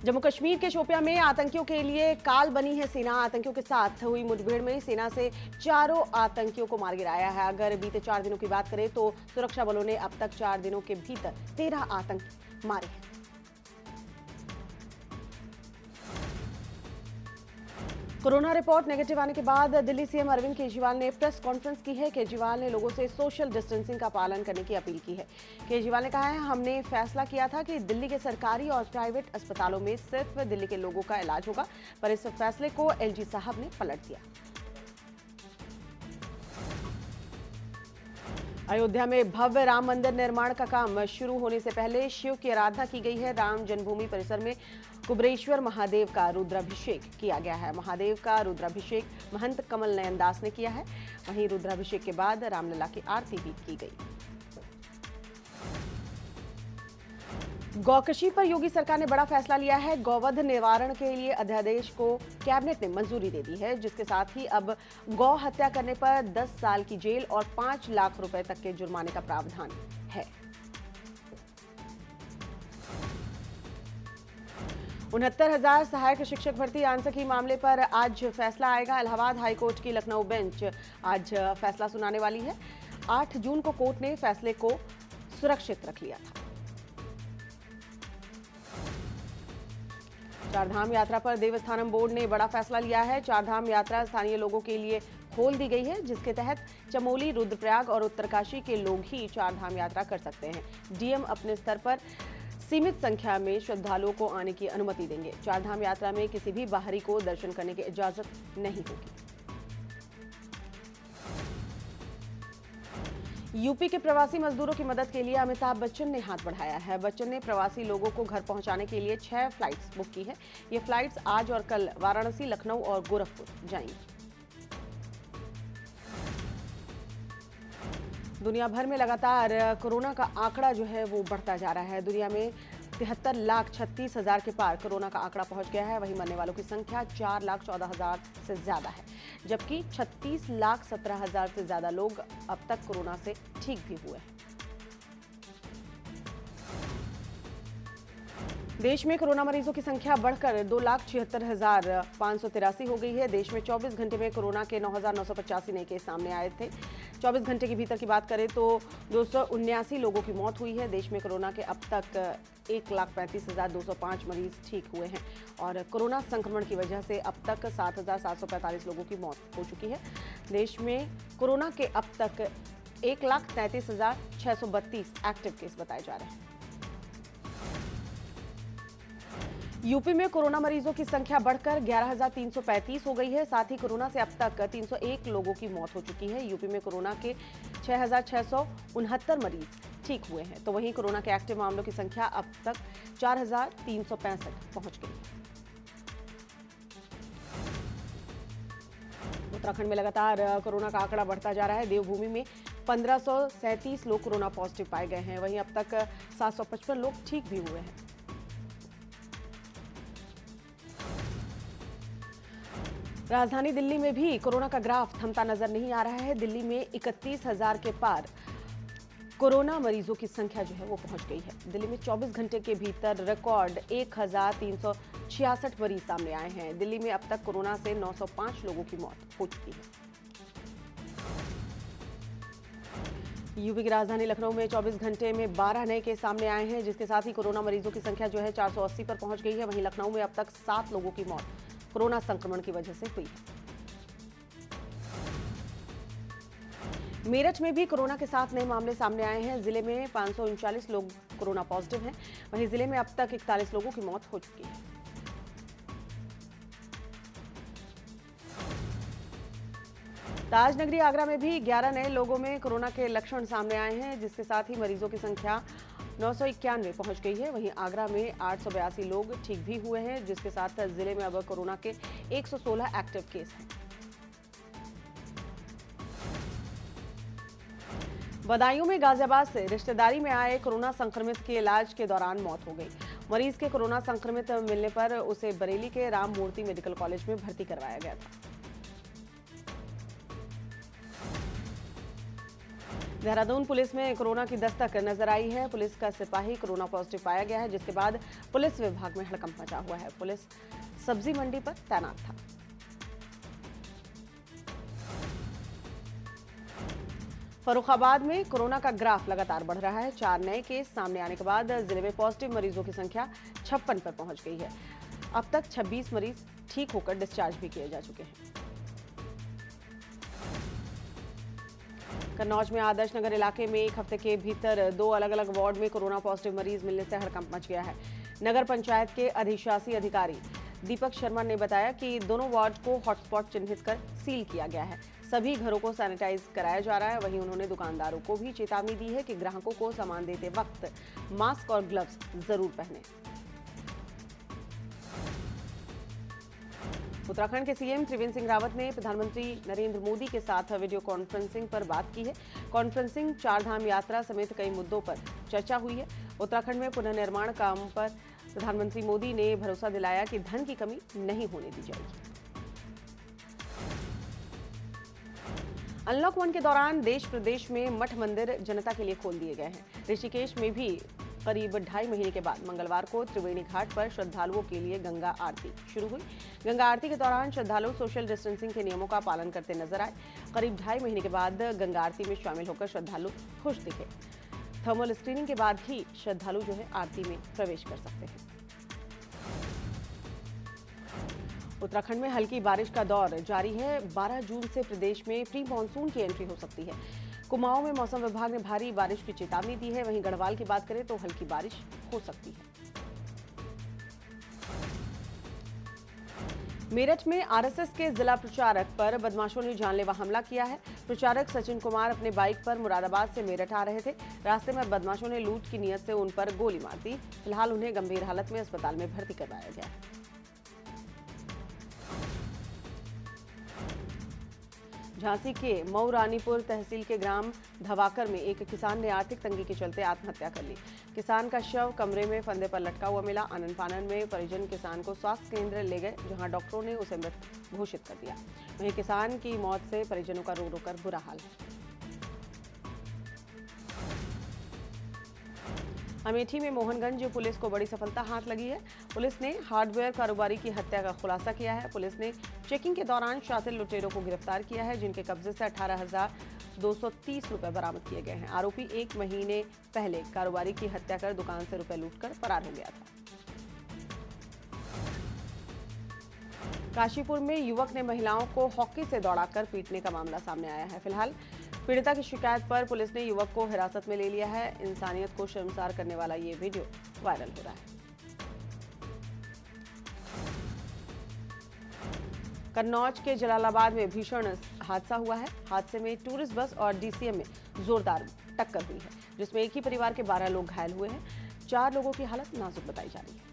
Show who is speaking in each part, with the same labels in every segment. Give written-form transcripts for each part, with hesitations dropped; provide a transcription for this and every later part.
Speaker 1: जम्मू कश्मीर के शोपियां में आतंकियों के लिए काल बनी है सेना। आतंकियों के साथ हुई मुठभेड़ में सेना से 4 आतंकियों को मार गिराया है। अगर बीते 4 दिनों की बात करें तो सुरक्षा बलों ने अब तक 4 दिनों के भीतर 13 आतंकी मारे हैं। कोरोना रिपोर्ट नेगेटिव आने के बाद दिल्ली सीएम अरविंद केजरीवाल ने प्रेस कॉन्फ्रेंस की है। केजरीवाल ने लोगों से सोशल डिस्टेंसिंग का पालन करने की अपील की है। केजरीवाल ने कहा है, हमने फैसला किया था कि दिल्ली के सरकारी और प्राइवेट अस्पतालों में सिर्फ दिल्ली के लोगों का इलाज होगा, पर इस फैसले को एलजी साहब ने पलट दिया। अयोध्या में भव्य राम मंदिर निर्माण का काम शुरू होने से पहले शिव की आराधना की गई है। राम जन्मभूमि परिसर में कुबरेश्वर महादेव का रुद्राभिषेक किया गया है। महादेव का रुद्राभिषेक महंत कमल नयन दास ने किया है। वहीं रुद्राभिषेक के बाद रामलला की आरती भी की गई। गौकशी पर योगी सरकार ने बड़ा फैसला लिया है। गौवध निवारण के लिए अध्यादेश को कैबिनेट ने मंजूरी दे दी है, जिसके साथ ही अब गौ हत्या करने पर 10 साल की जेल और 5 लाख रुपए तक के जुर्माने का प्रावधान है। 69,000 सहायक शिक्षक भर्ती आंसकी मामले पर आज फैसला आएगा। इलाहाबाद हाईकोर्ट की लखनऊ बेंच आज फैसला सुनाने वाली है। 8 जून को कोर्ट ने फैसले को सुरक्षित रख लिया था। चारधाम यात्रा पर देवस्थानम बोर्ड ने बड़ा फैसला लिया है। चारधाम यात्रा स्थानीय लोगों के लिए खोल दी गई है, जिसके तहत चमोली, रुद्रप्रयाग और उत्तरकाशी के लोग ही चारधाम यात्रा कर सकते हैं। डीएम अपने स्तर पर सीमित संख्या में श्रद्धालुओं को आने की अनुमति देंगे। चारधाम यात्रा में किसी भी बाहरी को दर्शन करने की इजाजत नहीं होगी। यूपी के प्रवासी मजदूरों की मदद के लिए अमिताभ बच्चन ने हाथ बढ़ाया है। बच्चन ने प्रवासी लोगों को घर पहुंचाने के लिए 6 फ्लाइट्स बुक की है। ये फ्लाइट्स आज और कल वाराणसी, लखनऊ और गोरखपुर जाएंगी। दुनिया भर में लगातार कोरोना का आंकड़ा जो है वो बढ़ता जा रहा है। दुनिया में 73,36,000 के पार कोरोना का आंकड़ा पहुंच गया है। वहीं मरने वालों की संख्या 4,14,000 से ज्यादा है, जबकि 36,17,000 से ज्यादा लोग अब तक कोरोना से ठीक भी हुए हैं। देश में कोरोना मरीजों की संख्या बढ़कर 2,76,583 हो गई है। देश में 24 घंटे में कोरोना के 9,985 नए केस सामने आए थे। 24 घंटे के भीतर की बात करें तो 279 लोगों की मौत हुई है। देश में कोरोना के अब तक 1,35,205 मरीज ठीक हुए हैं और कोरोना संक्रमण की वजह से अब तक 7,745 लोगों की मौत हो चुकी है। देश में कोरोना के अब तक 1,33,632 एक्टिव केस बताए जा रहे हैं। यूपी में कोरोना मरीजों की संख्या बढ़कर 11,335 हो गई है। साथ ही कोरोना से अब तक 301 लोगों की मौत हो चुकी है। यूपी में कोरोना के 6,669 मरीज ठीक हुए हैं, तो वहीं कोरोना के एक्टिव मामलों की संख्या अब तक 4,365 पहुंच गई है। उत्तराखंड में लगातार कोरोना का आंकड़ा बढ़ता जा रहा है। देवभूमि में 1,537 लोग कोरोना पॉजिटिव पाए गए हैं। वहीं अब तक 755 लोग ठीक भी हुए हैं। राजधानी दिल्ली में भी कोरोना का ग्राफ थमता नजर नहीं आ रहा है। दिल्ली में 31,000 के पार कोरोना मरीजों की संख्या जो है वो पहुंच गई है। दिल्ली में 24 घंटे के भीतर रिकॉर्ड 1,366 मरीज सामने आए हैं। दिल्ली में अब तक कोरोना से 905 लोगों की मौत हो चुकी है। यूपी की राजधानी लखनऊ में 24 घंटे में 12 नए केस सामने आए हैं, जिसके साथ ही कोरोना मरीजों की संख्या जो है 480 पर पहुंच गई है। वहीं लखनऊ में अब तक 7 लोगों की मौत कोरोना संक्रमण की वजह से हुई है। मेरठ में भी कोरोना के 7 नए मामले सामने आए हैं। जिले में 539 लोग कोरोना पॉजिटिव हैं। वहीं जिले में अब तक 41 लोगों की मौत हो चुकी है। ताजनगरी आगरा में भी 11 नए लोगों में कोरोना के लक्षण सामने आए हैं, जिसके साथ ही मरीजों की संख्या 991 पहुंच गई है। वहीं आगरा में 882 लोग ठीक भी हुए हैं, जिसके साथ जिले में अब कोरोना के 116 एक्टिव केस हैं। बदायूं में गाजियाबाद से रिश्तेदारी में आए कोरोना संक्रमित के इलाज के दौरान मौत हो गई। मरीज के कोरोना संक्रमित मिलने पर उसे बरेली के राम मूर्ति मेडिकल कॉलेज में भर्ती करवाया गया था। देहरादून पुलिस में कोरोना की दस्तक नजर आई है। पुलिस का सिपाही कोरोना पॉजिटिव पाया गया है, जिसके बाद पुलिस विभाग में हड़कंप मचा हुआ है। पुलिस सब्जी मंडी पर तैनात था। फर्रुखाबाद में कोरोना का ग्राफ लगातार बढ़ रहा है। 4 नए केस सामने आने के बाद जिले में पॉजिटिव मरीजों की संख्या 56 पर पहुंच गई है। अब तक 26 मरीज ठीक होकर डिस्चार्ज भी किए जा चुके हैं। कन्नौज में आदर्श नगर इलाके में एक हफ्ते के भीतर 2 अलग अलग वार्ड में कोरोना पॉजिटिव मरीज मिलने से हड़कंप मच गया है। नगर पंचायत के अधिशासी अधिकारी दीपक शर्मा ने बताया कि दोनों वार्ड को हॉटस्पॉट चिन्हित कर सील किया गया है। सभी घरों को सैनिटाइज कराया जा रहा है। वहीं उन्होंने दुकानदारों को भी चेतावनी दी है कि ग्राहकों को सामान देते वक्त मास्क और ग्लव्स जरूर पहनें। उत्तराखंड के सीएम त्रिवेंद्र सिंह रावत ने प्रधानमंत्री नरेंद्र मोदी के साथ वीडियो कॉन्फ्रेंसिंग पर बात की है। कॉन्फ्रेंसिंग 4 धाम यात्रा समेत कई मुद्दों पर चर्चा हुई है। उत्तराखंड में पुनर्निर्माण काम पर प्रधानमंत्री मोदी ने भरोसा दिलाया कि धन की कमी नहीं होने दी जाएगी। अनलॉक 1 के दौरान देश प्रदेश में मठ मंदिर जनता के लिए खोल दिए गए हैं। ऋषिकेश में भी करीब 2.5 महीने के बाद मंगलवार को त्रिवेणी घाट पर श्रद्धालुओं के लिए गंगा आरती शुरू हुई। गंगा आरती के दौरान श्रद्धालु सोशल डिस्टेंसिंग के नियमों का पालन करते नजर आए। करीब 2.5 महीने के बाद गंगा आरती में शामिल होकर श्रद्धालु खुश दिखे। थर्मल स्क्रीनिंग के बाद ही श्रद्धालु आरती में प्रवेश कर सकते हैं। उत्तराखंड में हल्की बारिश का दौर जारी है। 12 जून से प्रदेश में प्री मानसून की एंट्री हो सकती है। कुमाऊं में मौसम विभाग ने भारी बारिश की चेतावनी दी है। वहीं गढ़वाल की बात करें तो हल्की बारिश हो सकती है। मेरठ में आरएसएस के जिला प्रचारक पर बदमाशों ने जानलेवा हमला किया है। प्रचारक सचिन कुमार अपने बाइक पर मुरादाबाद से मेरठ आ रहे थे। रास्ते में बदमाशों ने लूट की नीयत से उन पर गोली मार दी। फिलहाल उन्हें गंभीर हालत में अस्पताल में भर्ती करवाया गया है। झांसी के मऊ रानीपुर तहसील के ग्राम धवाकर में एक किसान ने आर्थिक तंगी के चलते आत्महत्या कर ली। किसान का शव कमरे में फंदे पर लटका हुआ मिला। आनन फानन में परिजन किसान को स्वास्थ्य केंद्र ले गए, जहां डॉक्टरों ने उसे मृत घोषित कर दिया। वहीं किसान की मौत से परिजनों का रो रो कर बुरा हाल है। अमेठी में मोहनगंज पुलिस को बड़ी सफलता हाथ लगी है। पुलिस ने हार्डवेयर कारोबारी की हत्या का खुलासा किया है। पुलिस ने चेकिंग के दौरान शातिर लुटेरों को गिरफ्तार किया है, जिनके कब्जे से 18,230 रुपए बरामद किए गए हैं। आरोपी 1 महीने पहले कारोबारी की हत्या कर दुकान से रुपए लूटकर फरार हो गया था। काशीपुर में युवक ने महिलाओं को हॉकी से दौड़ाकर पीटने का मामला सामने आया है। फिलहाल पीड़िता की शिकायत पर पुलिस ने युवक को हिरासत में ले लिया है। इंसानियत को शर्मसार करने वाला ये वीडियो वायरल हो रहा है। कन्नौज के जलालाबाद में भीषण हादसा हुआ है। हादसे में टूरिस्ट बस और डीसीएम में जोरदार टक्कर हुई है, जिसमें एक ही परिवार के 12 लोग घायल हुए हैं। 4 लोगों की हालत नाजुक बताई जा रही है।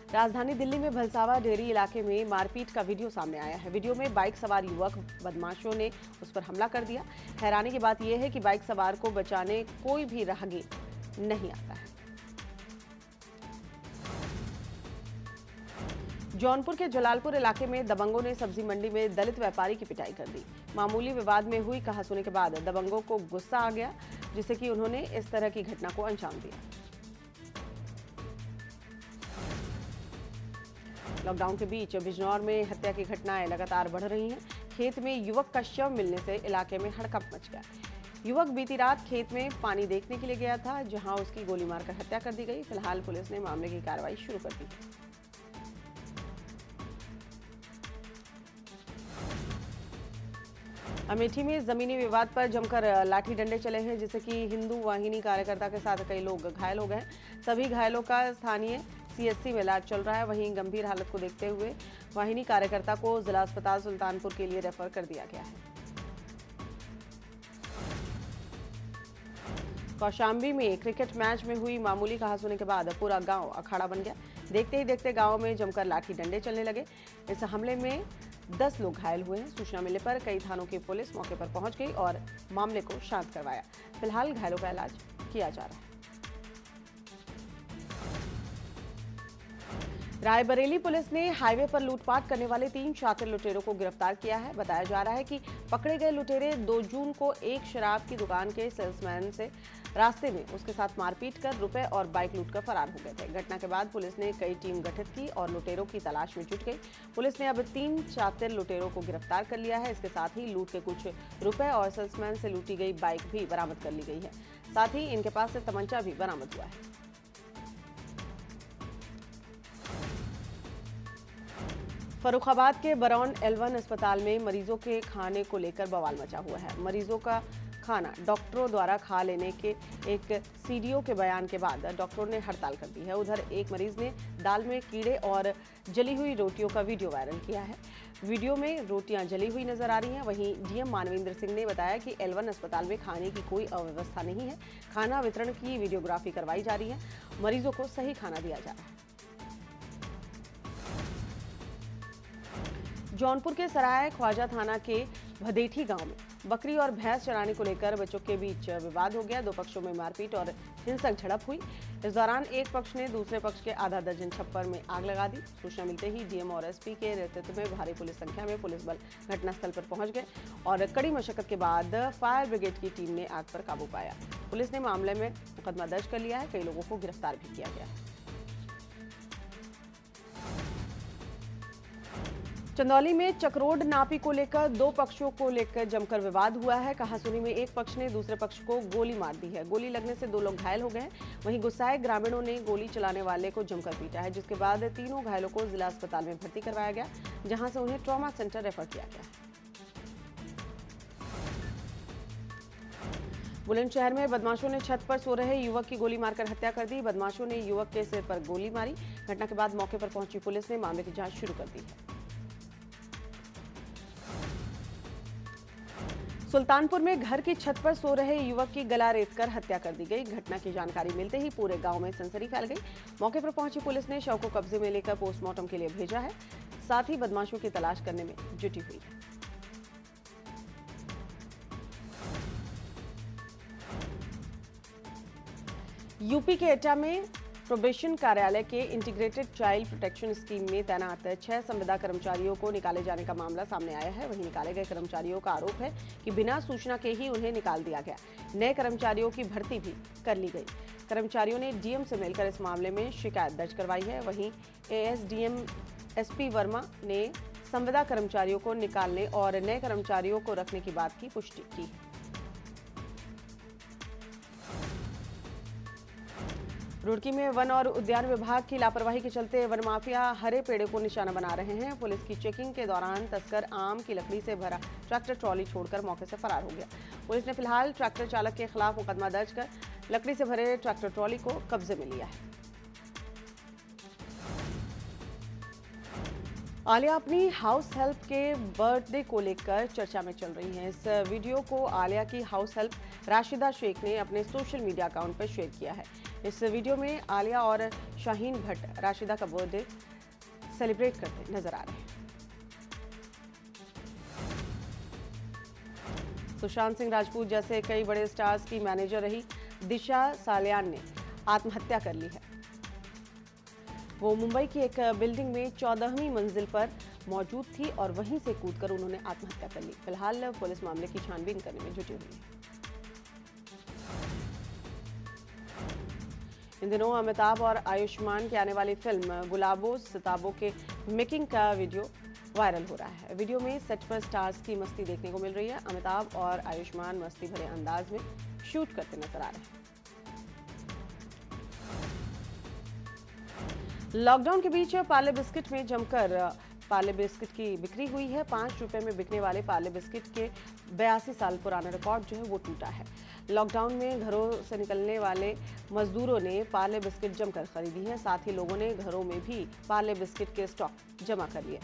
Speaker 1: राजधानी दिल्ली में भलसावा डेयरी इलाके में मारपीट का वीडियो सामने आया है। वीडियो में बाइक सवार युवक बदमाशों ने उस पर हमला कर दिया। हैरानी की बात यह है कि बाइक सवार को बचाने कोई भी राहगीर नहीं आता है। जौनपुर के जलालपुर इलाके में दबंगों ने सब्जी मंडी में दलित व्यापारी की पिटाई कर दी। मामूली विवाद में हुई कहासुनी के बाद दबंगों को गुस्सा आ गया, जिससे कि उन्होंने इस तरह की घटना को अंजाम दिया। लॉकडाउन के बीच बिजनौर में हत्या की घटनाएं लगातार बढ़ रही हैं। खेत में युवक का शव मिलने से इलाके में हड़कंप मच गया। युवक बीती रात खेत में पानी देखने के लिए गया था, जहां उसकी गोली मारकर हत्या कर दी गई। फिलहाल पुलिस ने मामले की कार्रवाई शुरू कर दी है। अमेठी में जमीनी विवाद पर जमकर लाठी डंडे चले हैं, जिससे कि हिंदू वाहिनी कार्यकर्ता के साथ कई लोग घायल हो गए। सभी घायलों का स्थानीय सीएससी में इलाज चल रहा है। वहीं गंभीर हालत को देखते हुए वाहिनी कार्यकर्ता को जिला अस्पताल सुल्तानपुर के लिए रेफर कर दिया गया है। कौशाम्बी में क्रिकेट मैच में हुई मामूली कहासुनी के बाद पूरा गांव अखाड़ा बन गया। देखते ही देखते गांव में जमकर लाठी डंडे चलने लगे। इस हमले में 10 लोग घायल हुए हैं। सूचना मिलने पर कई थानों की पुलिस मौके पर पहुंच गई और मामले को शांत करवाया। फिलहाल घायलों का इलाज किया जा रहा है। रायबरेली पुलिस ने हाईवे पर लूटपाट करने वाले 3 शातिर लुटेरों को गिरफ्तार किया है। बताया जा रहा है कि पकड़े गए लुटेरे 2 जून को एक शराब की दुकान के सेल्समैन से रास्ते में उसके साथ मारपीट कर रुपए और बाइक लूटकर फरार हो गए थे। घटना के बाद पुलिस ने कई टीम गठित की और लुटेरों की तलाश में जुट गई। पुलिस ने अब 3 शातिर लुटेरों को गिरफ्तार कर लिया है। इसके साथ ही लूट के कुछ रुपए और सेल्समैन से लूटी गई बाइक भी बरामद कर ली गई है। साथ ही इनके पास से तमंचा भी बरामद हुआ है। फर्रुखाबाद के बरौन L1 अस्पताल में मरीजों के खाने को लेकर बवाल मचा हुआ है। मरीजों का खाना डॉक्टरों द्वारा खा लेने के एक CDO के बयान के बाद डॉक्टरों ने हड़ताल कर दी है। उधर एक मरीज ने दाल में कीड़े और जली हुई रोटियों का वीडियो वायरल किया है। वीडियो में रोटियां जली हुई नजर आ रही हैं। वहीं DM मानवेंद्र सिंह ने बताया कि L1 अस्पताल में खाने की कोई अव्यवस्था नहीं है। खाना वितरण की वीडियोग्राफी करवाई जा रही है। मरीजों को सही खाना दिया जा रहा है। जौनपुर के सराय ख्वाजा थाना के भदेठी गांव में बकरी और भैंस चराने को लेकर बच्चों के बीच विवाद हो गया। 2 पक्षों में मारपीट और हिंसक झड़प हुई। इस दौरान एक पक्ष ने दूसरे पक्ष के आधा दर्जन छप्पर में आग लगा दी। सूचना मिलते ही DM और SP के नेतृत्व में भारी पुलिस संख्या में पुलिस बल घटनास्थल पर पहुंच गए और कड़ी मशक्कत के बाद फायर ब्रिगेड की टीम ने आग पर काबू पाया। पुलिस ने मामले में मुकदमा दर्ज कर लिया है। कई लोगों को गिरफ्तार भी किया गया है। चंदौली में चक्रोड नापी को लेकर 2 पक्षों को लेकर जमकर विवाद हुआ है। कहासुनी में एक पक्ष ने दूसरे पक्ष को गोली मार दी है। गोली लगने से 2 लोग घायल हो गए हैं। वहीं गुस्साए ग्रामीणों ने गोली चलाने वाले को जमकर पीटा है, जिसके बाद तीनों घायलों को जिला अस्पताल में भर्ती करवाया गया, जहां से उन्हें ट्रॉमा सेंटर रेफर किया गया है। बुलंदशहर में बदमाशों ने छत पर सो रहे युवक की गोली मारकर हत्या कर दी। बदमाशों ने युवक के सिर पर गोली मारी। घटना के बाद मौके पर पहुंची पुलिस ने मामले की जांच शुरू कर दी है। सुल्तानपुर में घर की छत पर सो रहे युवक की गला रेतकर हत्या कर दी गई। घटना की जानकारी मिलते ही पूरे गांव में सनसनी फैल गई। मौके पर पहुंची पुलिस ने शव को कब्जे में लेकर पोस्टमार्टम के लिए भेजा है। साथ ही बदमाशों की तलाश करने में जुटी हुई है। यूपी के एटा में प्रोबेशन कार्यालय के इंटीग्रेटेड चाइल्ड प्रोटेक्शन स्कीम में तैनात 6 संविदा कर्मचारियों को निकाले जाने का मामला सामने आया है। वहीं निकाले गए कर्मचारियों का आरोप है कि बिना सूचना के ही उन्हें निकाल दिया गया। नए कर्मचारियों की भर्ती भी कर ली गई। कर्मचारियों ने DM से मिलकर इस मामले में शिकायत दर्ज करवाई है। वहीं ASDM SP वर्मा ने संविदा कर्मचारियों को निकालने और नए कर्मचारियों को रखने की बात की पुष्टि की है। रुड़की में वन और उद्यान विभाग की लापरवाही के चलते वन माफिया हरे पेड़ों को निशाना बना रहे हैं। पुलिस की चेकिंग के दौरान तस्कर आम की लकड़ी से भरा ट्रैक्टर ट्रॉली छोड़कर मौके से फरार हो गया। पुलिस ने फिलहाल ट्रैक्टर चालक के खिलाफ मुकदमा दर्ज कर लकड़ी से भरे ट्रैक्टर ट्रॉली को कब्जे में लिया है। आलिया अपनी हाउस हेल्प के बर्थडे को लेकर चर्चा में चल रही हैं। इस वीडियो को आलिया की हाउस हेल्प राशिदा शेख ने अपने सोशल मीडिया अकाउंट पर शेयर किया है। इस वीडियो में आलिया और शाहीन भट्ट राशिदा का बर्थडे सेलिब्रेट करते नजर आ रहे हैं। सुशांत सिंह राजपूत जैसे कई बड़े स्टार्स की मैनेजर रही दिशा सालियान ने आत्महत्या कर ली है। वो मुंबई की एक बिल्डिंग में 14वीं मंजिल पर मौजूद थी और वहीं से कूदकर उन्होंने आत्महत्या कर ली। फिलहाल पुलिस मामले की छानबीन करने में जुटी हुई है। इन दिनों अमिताभ और आयुष्मान की आने वाली फिल्म गुलाबो सिताबों के मेकिंग का वीडियो वायरल हो रहा है। वीडियो में सेट पर स्टार्स की मस्ती देखने को मिल रही है। अमिताभ और आयुष्मान मस्ती भरे अंदाज में शूट करते नजर आ रहे हैं। लॉकडाउन के बीच पार्ले बिस्किट में जमकर पार्ले बिस्किट की बिक्री हुई है। 5 रुपए में बिकने वाले पार्ले बिस्किट के 82 साल पुराना रिकॉर्ड जो है वो टूटा है। लॉकडाउन में घरों से निकलने वाले मजदूरों ने पार्ले बिस्किट जमकर खरीदी है। साथ ही लोगों ने घरों में भी पार्ले बिस्किट के स्टॉक जमा कर लिए।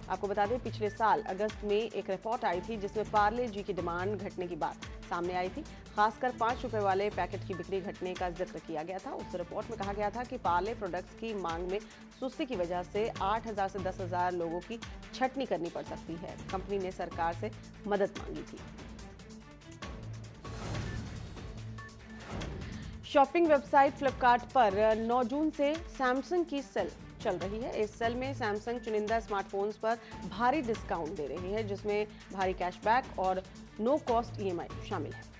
Speaker 1: आपको बता दें, पिछले साल अगस्त में एक रिपोर्ट आई थी जिसमें पार्ले जी की डिमांड घटने की बात सामने आई थी। खासकर 5 रुपए वाले पैकेट की बिक्री घटने का जिक्र किया गया था। उस रिपोर्ट में कहा गया था कि पार्ले प्रोडक्ट्स की मांग में सुस्ती की वजह से 8,000 से 10,000 लोगों की छटनी करनी पड़ सकती है। कंपनी ने सरकार से मदद मांगी थी। शॉपिंग वेबसाइट फ्लिपकार्ट पर 9 जून से सैमसंग की सेल चल रही है। इस सेल में सैमसंग चुनिंदा स्मार्टफोन्स पर भारी डिस्काउंट दे रही है, जिसमें भारी कैशबैक और नो कॉस्ट EMI शामिल है।